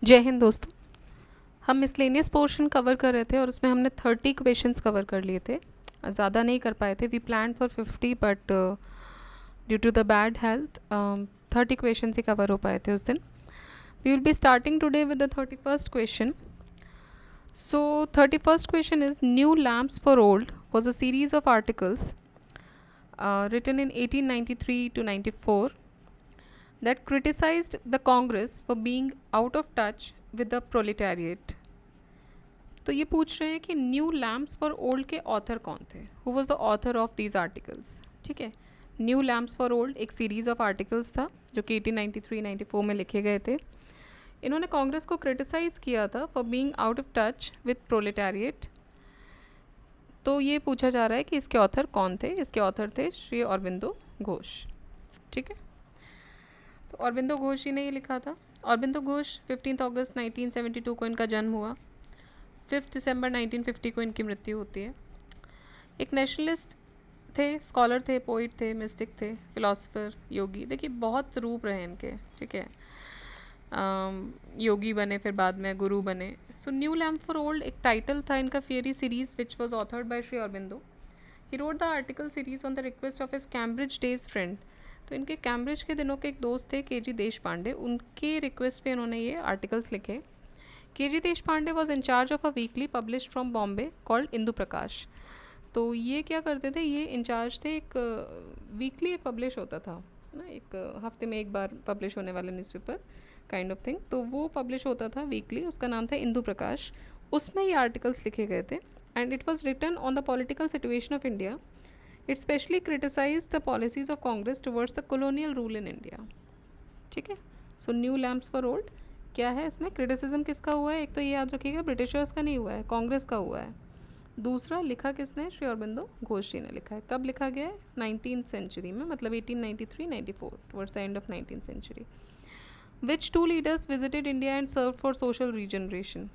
जय हिंद दोस्तों। हम मिसलेनियस पोर्शन कवर कर रहे थे और उसमें हमने 30 क्वेश्चंस कवर कर लिए थे। ज़्यादा नहीं कर पाए थे। We plan for 50 but due to the bad health 30 questions ही कवर हो पाए थे उस दिन। We will be starting today with the 31st question. So 31st question is New Lamps for Old was a series of articles written in 1893 to 94 that criticized the Congress for being out of touch with the proletariat. तो ये पूछ रहे हैं कि new lamps for old के author कौन थे, who was the author of these articles. ठीक है, न्यू लैम्प्स फॉर ओल्ड एक सीरीज ऑफ आर्टिकल्स था जो कि 1893-94 में लिखे गए थे. इन्होंने कांग्रेस को क्रिटिसाइज़ किया था for being out of touch with proletariat. तो ये पूछा जा रहा है कि इसके ऑथर कौन थे. इसके ऑथर थे श्री अरबिंदो घोष. ठीक है, तो अरबिंदो घोष जी ने ये लिखा था. अरबिंदो घोष 15 अगस्त 1972 को इनका जन्म हुआ. 5 दिसंबर 1950 को इनकी मृत्यु होती है. एक नेशनलिस्ट थे, स्कॉलर थे, पोइट थे, मिस्टिक थे, फिलोसफर, योगी. देखिए बहुत रूप रहे इनके. ठीक है, योगी बने, फिर बाद में गुरु बने. So new lamp for old एक टाइटल था इनका theory series which was authored bye Shri Aurobindo. He wrote the article series on the request of his Cambridge days friend. तो इनके कैम्ब्रिज के दिनों के एक दोस्त थे के.जी. देश पांडे. उनके रिक्वेस्ट पे इन्होंने ये आर्टिकल्स लिखे. K G. Deshpande was in charge of a weekly publish from Bombay called Indu Prakash. तो ये क्या करते थे, ये इंचार्ज थे. एक वीकली एक पब्लिश होता था ना, एक हफ्ते में एक बार पब्लिश होने वाला न्यूज़पेपर काइंड ऑफ थिंग. तो वो पब्लिश होता था वीकली, उसका नाम था इंदु प्रकाश. उसमें ये आर्टिकल्स लिखे गए थे and it was written on the political situation of India. It specially criticise the policies of Congress towards the colonial rule in India. ठीक है, so new lamps for old क्या है, इसमें क्रिटिसिज्म किसका हुआ है. एक तो ये याद रखिएगा, ब्रिटिशर्स का नहीं हुआ है, कांग्रेस का हुआ है. दूसरा लिखा किसने, श्री अरबिंदो घोष जी ने लिखा है. कब लिखा गया है, 19th सेंचुरी में, मतलब 1893-94 towards the end of 19th century. Which two leaders visited India and serve for social regeneration.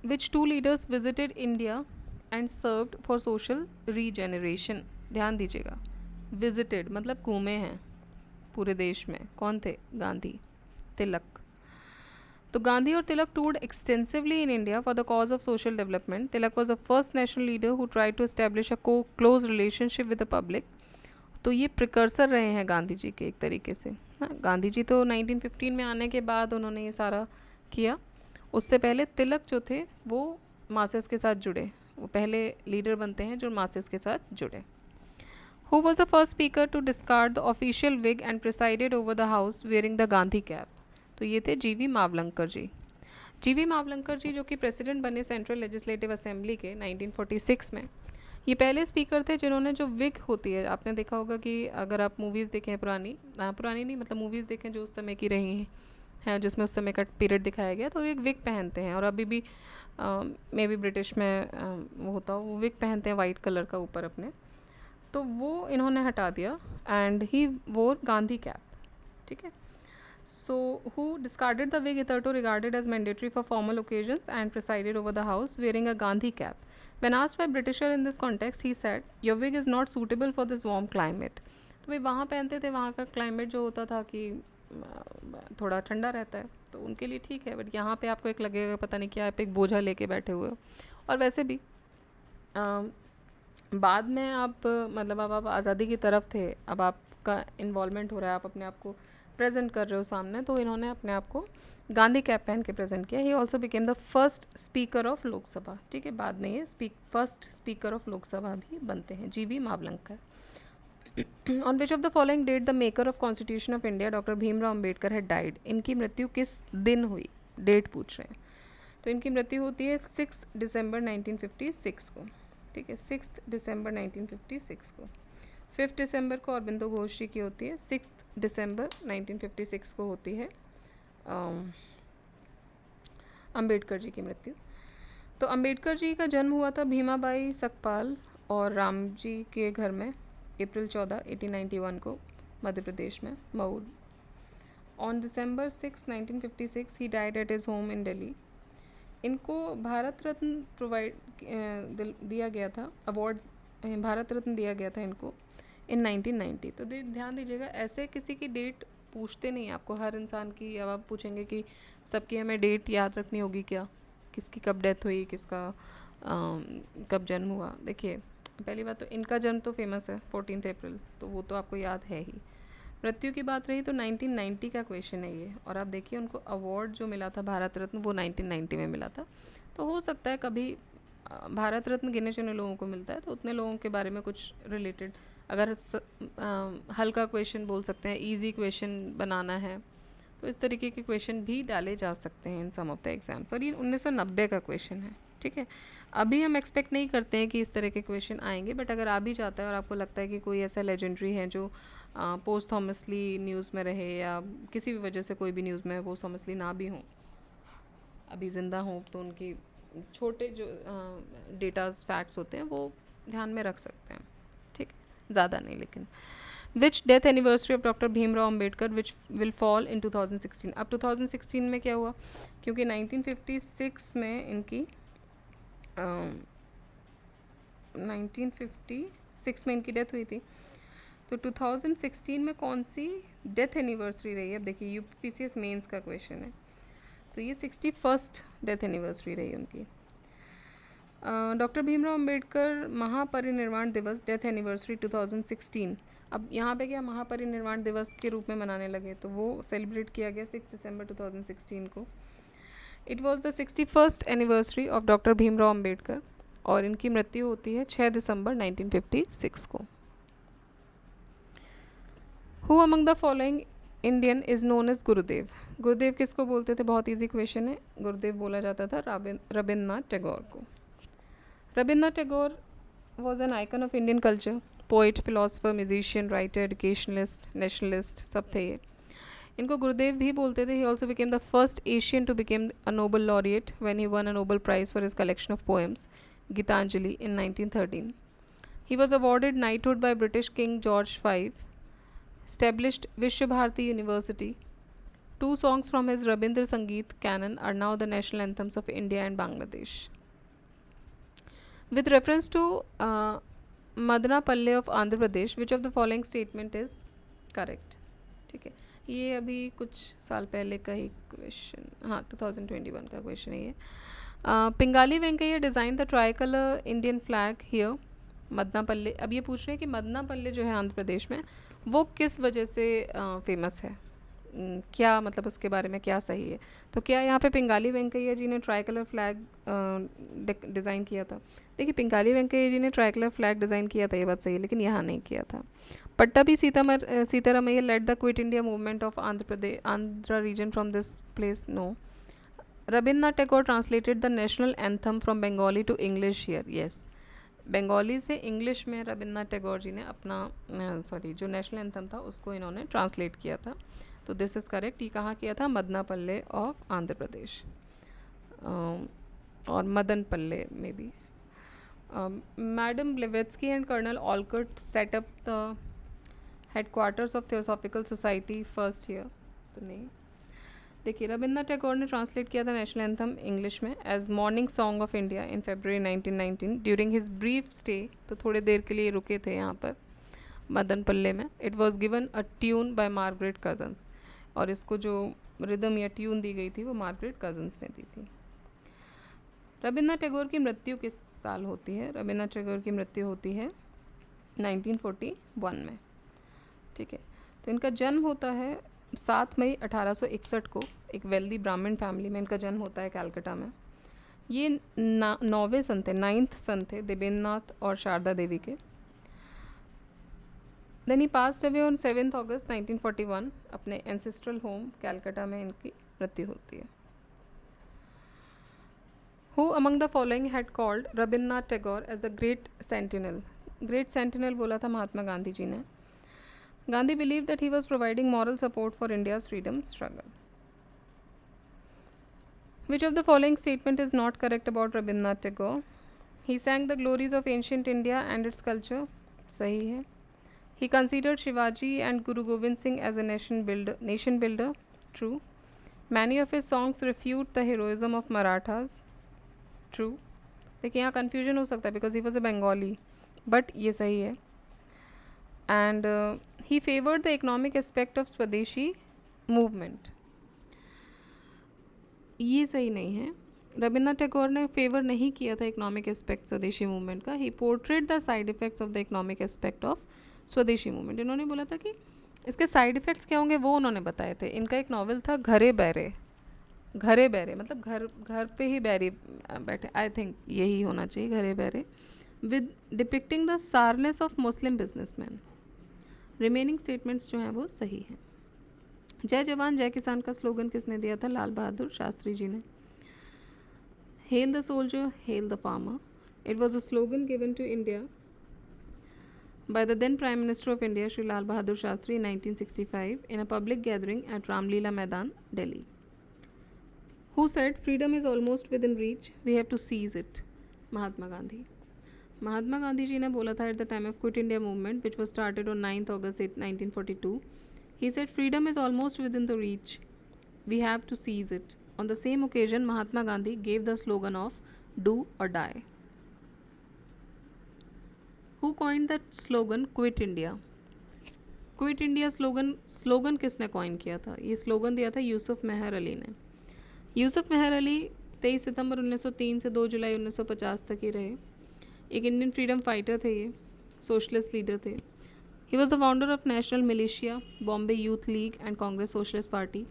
Which two leaders visited India and served for social regeneration. ध्यान दीजिएगा, विजिटेड मतलब घूमे हैं पूरे देश में. कौन थे, गांधी, तिलक. तो गांधी और Tilak toured extensively in India for the cause of social development. Tilak was the first national leader who tried to establish a close relationship with the public. तो ये प्रिकर्सर रहे हैं गांधी जी के एक तरीके से. हाँ, गांधी जी तो 1915 में आने के बाद उन्होंने ये सारा किया. उससे पहले तिलक जो थे वो मासेस के साथ जुड़े. वो पहले लीडर बनते हैं जो मासेस के साथ जुड़े. Who was the first speaker to discard the official wig and presided over the house wearing the Gandhi cap? तो ये थे जीवी मावलंकर जी. जीवी मावलंकर जी जो कि प्रेसिडेंट बने सेंट्रल लेजिस्लेटिव असेंबली के 1946 में. ये पहले स्पीकर थे जिन्होंने जो विग होती है, आपने देखा होगा कि अगर आप मूवीज़ देखें पुरानी नहीं मतलब मूवीज़ देखें जो उस समय की रही हैं जिसमें उस समय का पीरियड दिखाया गया, तो एक विग पहनते हैं. और अभी भी मे बी ब्रिटिश में वो होता हो, वो विग पहनते हैं वाइट कलर का ऊपर अपने. तो वो इन्होंने हटा दिया एंड ही वोर गांधी कैप. ठीक है, so who discarded the wig hitherto regarded as mandatory for formal occasions and presided over the house wearing a Gandhi cap. When asked by Britisher in this context he said your wig is not suitable for this warm climate. तो भाई वहाँ पहनते थे, वहाँ का climate जो होता था कि थोड़ा ठंडा रहता है तो उनके लिए ठीक है, बट यहाँ पे आपको एक लगेगा पता नहीं क्या, आप एक बोझा लेके बैठे हुए हो. और वैसे भी बाद में आप मतलब अब आप आज़ादी की तरफ थे, अब आपका इन्वॉल्वमेंट हो रहा है, आप अपने आप को प्रेजेंट कर रहे हो सामने, तो इन्होंने अपने आप को गांधी कैप पहन के प्रेजेंट किया. ही also became the first speaker of Lok Sabha. ठीक है, बाद में ये फर्स्ट स्पीकर ऑफ लोकसभा भी बनते हैं, G V Mavalankar. On which of the following date the maker of constitution of India doctor Bhimrao Ambedkar had died. इनकी मृत्यु किस दिन हुई, डेट पूछ रहे हैं. तो इनकी मृत्यु होती है 6 दिसंबर 1956 को. ठीक है, 6 दिसंबर 1956 को. 5 दिसंबर को अरबिंदो घोष जी की होती है. 6 दिसंबर 1956 को होती है अंबेडकर जी की मृत्यु. तो अंबेडकर जी का जन्म हुआ था भीमाबाई सकपाल और राम जी के घर में अप्रैल 14, 1891 को मध्य प्रदेश में Mau. On December 6, 1956 he died at his home in Delhi. इनको भारत रत्न दिया गया था, अवार्ड भारत रत्न दिया गया था इनको इन 1990. तो ध्यान दीजिएगा, ऐसे किसी की डेट पूछते नहीं हैं आपको हर इंसान की। अब आप पूछेंगे कि सबकी हमें डेट याद रखनी होगी क्या, किसकी कब डेथ हुई, किसका कब जन्म हुआ। देखिए पहली बात तो इनका जन्म तो फेमस है 14 अप्रैल, तो वो तो आपको याद है ही। मृत्यु की बात रही तो 1990 का क्वेश्चन है ये, और आप देखिए उनको अवार्ड जो मिला था भारत रत्न वो 1990 में मिला था। तो हो सकता है कभी भारत रत्न गिने चुने लोगों को मिलता है, तो उतने लोगों के बारे में कुछ रिलेटेड अगर हल्का क्वेश्चन बोल सकते हैं, इजी क्वेश्चन बनाना है, तो इस तरीके के क्वेश्चन भी डाले जा सकते हैं इन सम ऑफ द एग्जाम्स। और ये 1990 का क्वेश्चन है, ठीक है। अभी हम एक्सपेक्ट नहीं करते हैं कि इस तरह के क्वेश्चन आएंगे, बट अगर आ भी जाता है और आपको लगता है कि कोई ऐसा लेजेंडरी है जो पोस्ट थॉमसली न्यूज़ में रहे या किसी भी वजह से कोई भी न्यूज़ में पोस्ट थॉमसली ना भी हों, अभी ज़िंदा हों, तो उनकी छोटे जो डेटाज फैक्ट्स होते हैं वो ध्यान में रख सकते हैं, ठीक है, ज़्यादा नहीं। लेकिन which death anniversary of doctor Bhimrao Ambedkar which will fall in 2016। अब 2016 में क्या हुआ, क्योंकि 1956 में इनकी 1956 में इनकी डेथ हुई थी, तो 2016 में कौन सी डेथ एनिवर्सरी रही है। अब देखिए यूपीपीसीएस मेंस का क्वेश्चन है, तो ये 61st डेथ एनिवर्सरी रही उनकी। डॉक्टर भीमराव अंबेडकर महापरिनिर्वाण दिवस डेथ एनिवर्सरी 2016। अब यहाँ पे क्या महापरिनिर्वाण दिवस के रूप में मनाने लगे, तो वो सेलिब्रेट किया गया 6 दिसंबर 2016 को। It was the 61st anniversary of doctor Bhimrao Ambedkar, और इनकी मृत्यु होती है 6 दिसंबर 1956 को। Who among the following Indian is known as Gurudev. Gurudev किसको बोलते थे, बहुत इजी क्वेश्चन है। गुरुदेव बोला जाता था रविन्द्रनाथ टैगोर को। Rabindranath Tagore was an icon of Indian culture, poet, philosopher, musician, writer, educationalist, nationalist, सब थे ये। इनको गुरुदेव भी बोलते थे। He also became the first Asian to became a Nobel laureate when he won a Nobel prize for his collection of poems Gitanjali in 1913। He was awarded knighthood by British king George V, established Vishwa Bharati University. 2 songs from his Rabindra Sangeet canon are now the national anthems of India and Bangladesh. With reference to Madana Palle of Andhra Pradesh, which of the following statement is correct? ठीक है, ये अभी कुछ साल पहले का ही question, हाँ 2021 का क्वेश्चन है ये। Pingali Venkayya design the tricolour Indian flag here Madanapalle. अब ये पूछ रहे हैं कि मदनापल्ले जो है आंध्र प्रदेश में वो किस वजह से फेमस है, क्या मतलब उसके बारे में क्या सही है। तो क्या यहाँ पे पिंगाली वेंकैया जी ने ट्राई कलर फ्लैग डिज़ाइन किया था। देखिए पिंगाली वेंकैया जी ने ट्राई कलर फ्लैग डिज़ाइन किया था, ये बात सही है, लेकिन यहाँ नहीं किया था। Pattabhi Sitaramayya led the quit India movement of Andhra region from this place, no. Rabindranath Tagore translated the national anthem from Bengali to English here, yes. Bengali से इंग्लिश में रविन्द्रनाथ टैगोर जी ने अपना जो नेशनल एंथम था उसको इन्होंने ट्रांसलेट किया था, तो दिस इज़ करेक्ट। ये कहाँ किया था, मदनापल्ले ऑफ आंध्र प्रदेश, और मदन पल्ले में भी। Madam Blavatsky and colonel Olcott set up the headquarters of Theosophical Society first year, तो नहीं। देखिए रविन्द्रनाथ टैगोर ने ट्रांसलेट किया था नेशनल एंथम इंग्लिश में as morning song of India in February 1919 during his brief stay, तो थोड़े देर के लिए रुके थे यहाँ पर मदन पल्ले में। It was given a tune by Margaret Cousins, और इसको जो रिदम या ट्यून दी गई थी वो मार्गरेट कजन्स ने दी थी। रविन्द्रनाथ टैगोर की मृत्यु किस साल होती है। रविन्द्रनाथ टैगोर की मृत्यु होती है 1941 में, ठीक है। तो इनका जन्म होता है 7 मई 1861 को, एक वेल्दी ब्राह्मण फैमिली में इनका जन्म होता है कैलकाटा में। ये 9वें सन थे, 9th सन थे देवेंद्रनाथ और शारदा देवी के। Then he passed away on 7 August 1941, अपने एंसेस्ट्रल होम कैलकाटा में इनकी मृत्यु होती है। Who among the following had called Rabindranath Tagore as a great sentinel. Great sentinel बोला था महात्मा गांधी जी ने। Gandhi believed that he was providing moral support for India's freedom struggle. Which of the following statement is not correct about Rabindranath Tagore? He sang the glories of ancient India and its culture. सही है। He considered Shivaji and Guru Gobind Singh as a nation builder. True. Many of his songs refute the heroism of Marathas. True. देखिए यहाँ confusion हो सकता है because he was a Bengali, but ये सही है। And he favored the economic aspect of Swadeshi movement, ये सही नहीं है। रविन्द्रनाथ टैगोर ने फेवर नहीं किया था इकोनॉमिक एस्पेक्ट स्वदेशी मूवमेंट का। He portrait the side effects of the economic aspect of swadeshi movement. इन्होंने बोला था कि इसके साइड इफेक्ट्स क्या होंगे वो उन्होंने बताए थे। इनका एक नॉवल था घरे बैरे, घरे बैरे मतलब घर घर पे ही बैरी बैठे, आई थिंक यही होना चाहिए, Ghare Baire, with depicting the sourness of Muslim businessman. Remaining statements जो हैं वो सही हैं। जय जवान जय किसान का स्लोगन किसने दिया था? लाल बहादुर शास्त्री जी ने। Hail the soldier hail the farmer, it was a slogan given to India by the then Prime Minister of India, Shri Lal Bahadur Shastri, in 1965, in a public gathering at Ramlila Maidan, Delhi. Who said, freedom is almost within reach, we have to seize it? Mahatma Gandhi. Mahatma Gandhi ji ने बोला था at the time of Quit India movement, which was started on 9th August 1942. He said, freedom is almost within the reach, we have to seize it. On the same occasion, Mahatma Gandhi gave the slogan of do or die. Who coined that slogan Quit India? Quit India slogan किसने coin किया था? ये slogan दिया था यूसुफ मेहर अली ने। यूसुफ मेहर अली 23 सितंबर 1903 से 2 जुलाई 1950 तक ही रहे। एक इंडियन फ्रीडम फाइटर थे, ये सोशलिस्ट लीडर थे। He was the founder of national militia, Bombay youth league and Congress socialist party.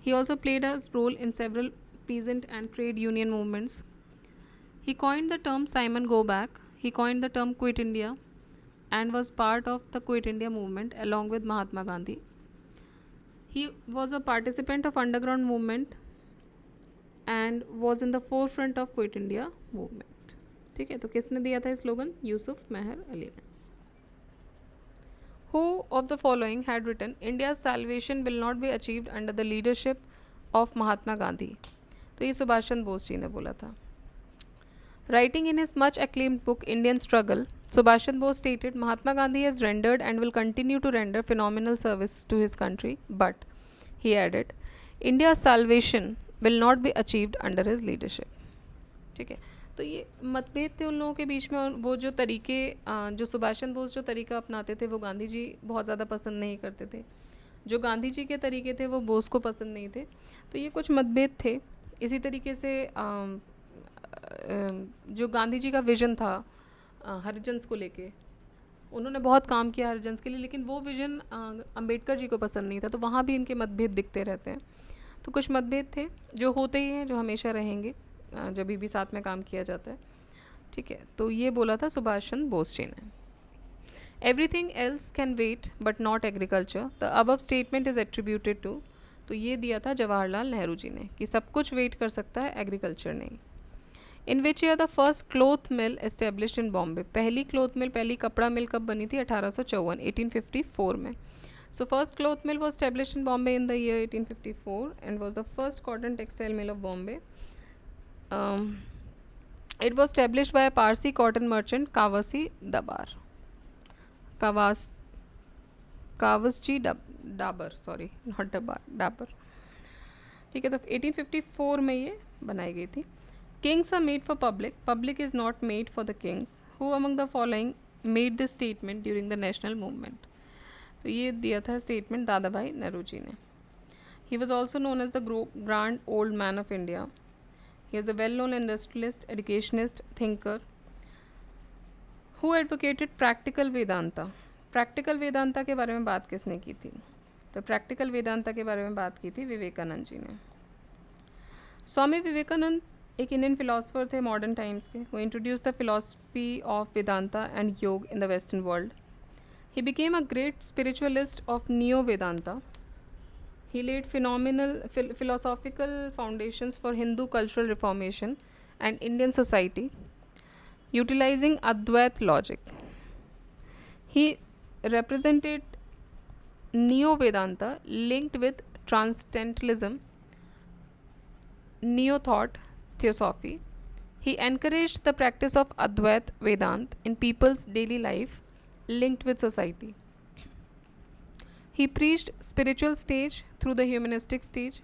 He also played a role in several peasant and trade union movements. He coined the term Simon Go Back. He coined the term Quit India and was part of the Quit India movement along with Mahatma Gandhi. He was a participant of underground movement and was in the forefront of Quit India movement. ठीक है, तो किसने दिया था slogan? Yusuf मेहर अली ने। Who of the following had written, India's salvation will not be achieved under the leadership of Mahatma Gandhi? तो ये सुभाष चंद्र बोस जी ने बोला था। Writing in his much acclaimed book Indian Struggle, Subhash Chandra Bose stated, Mahatma Gandhi has rendered and will continue to render phenomenal service to his country, but, he added, India's salvation will not be achieved under his leadership. ठीक है, तो ये मतभेद थे उन लोगों के बीच में। वो जो तरीके जो सुभाष चंद्र बोस जो तरीका अपनाते थे वो गांधी जी बहुत ज़्यादा पसंद नहीं करते थे। जो गांधी जी के तरीके थे वो बोस को पसंद नहीं थे। तो ये कुछ मतभेद थे। इसी तरीके से जो गांधी जी का विज़न था हरिजन्स को लेके, उन्होंने बहुत काम किया हरिजन्स के लिए, लेकिन वो विज़न अंबेडकर जी को पसंद नहीं था। तो वहाँ भी इनके मतभेद दिखते रहते हैं। तो कुछ मतभेद थे जो होते ही हैं, जो हमेशा रहेंगे जब भी साथ में काम किया जाता है। ठीक है, तो ये बोला था सुभाष चंद्र बोस जी ने। Everything else can wait but not agriculture, the above statement is attributed to, तो ये दिया था जवाहरलाल नेहरू जी ने कि सब कुछ वेट कर सकता है, एग्रीकल्चर नहीं। In which year the first cloth mill established in Bombay, पहली क्लोथ मिल, पहली कपड़ा मिल कब बनी थी? 1854, 1854 में। So first cloth mill was established in Bombay in the year 1854 and was the first cotton textile mill of Bombay. It was established by a Parsi cotton merchant Kawasi Dabar. Kawasji Dabar, sorry, not Dabar, Dabar. ठीक है, तो 1854 में ये बनाई गई थी. Kings are made for public. Public is not made for the kings. Who among the following made this statement during the national movement? तो ये दिया था स्टेटमेंट दादा भाई नेहरू जी ने. He was also known as the grand old man of India. He is a well-known industrialist, educationist, thinker who advocated practical Vedanta. Practical Vedanta के बारे में बात किसने की थी? तो प्रैक्टिकल वेदांता के बारे में बात की थी विवेकानंद जी ने. स्वामी विवेकानंद एक इंडियन फिलोसफर थे मॉडर्न टाइम्स के. वो introduce the philosophy of Vedanta and yoga in the western world. He became a great spiritualist of neo Vedanta. He laid phenomenal philosophical foundations for Hindu cultural reformation and Indian society, utilizing Advait logic. He represented Neo-Vedanta linked with Transcendentalism, Neo-thought, Theosophy. He encouraged the practice of Advait Vedanta in people's daily life linked with society. He preached spiritual stage through the humanistic stage.